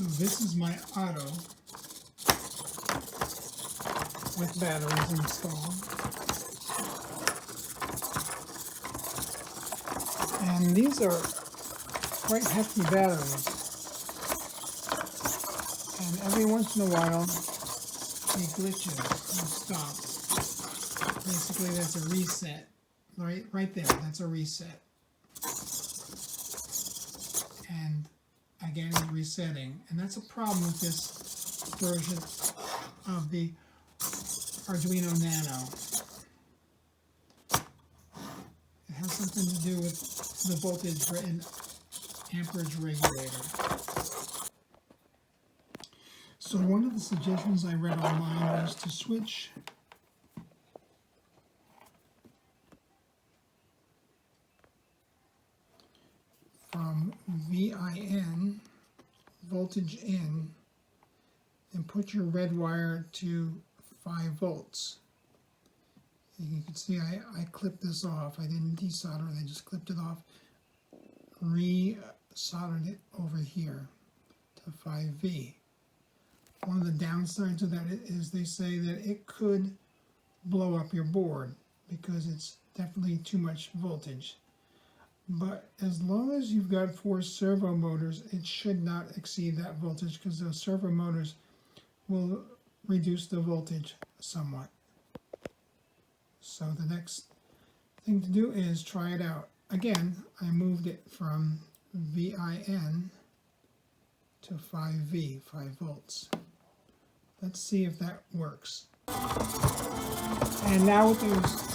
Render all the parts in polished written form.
So this is my Otto with batteries installed. And these are quite hefty batteries. And every once in a while, they glitches and stop. Basically, that's a reset. Right there, that's a reset. And again, it's resetting. And that's a problem with this version of the Arduino Nano. It has something to do with the voltage and amperage regulator. So one of the suggestions I read online was to switch from VIN, voltage in, and put your red wire to 5 volts. And you can see I clipped this off. I didn't desolder it, I just clipped it off, re-soldered it over here to 5V. One of the downsides of that is they say that it could blow up your board because it's definitely too much voltage. But as long as you've got 4 servo motors, it should not exceed that voltage because those servo motors will reduce the voltage somewhat. So the next thing to do is try it out. Again, I moved it from VIN to 5V, 5 volts. Let's see if that works. And now with those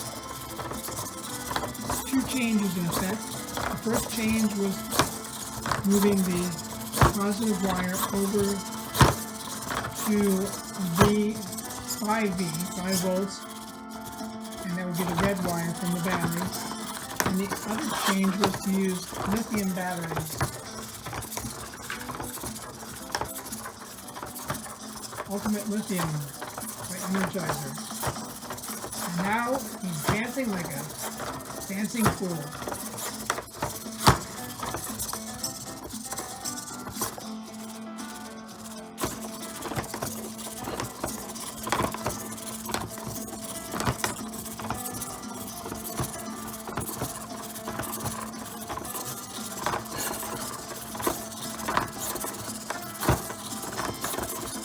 2 changes in effect, the first change was moving the positive wire over to 5V, 5 volts, and that would be the red wire from the battery. And the other change was to use lithium batteries. Ultimate Lithium by Energizer. And now he's dancing like a dancing fool.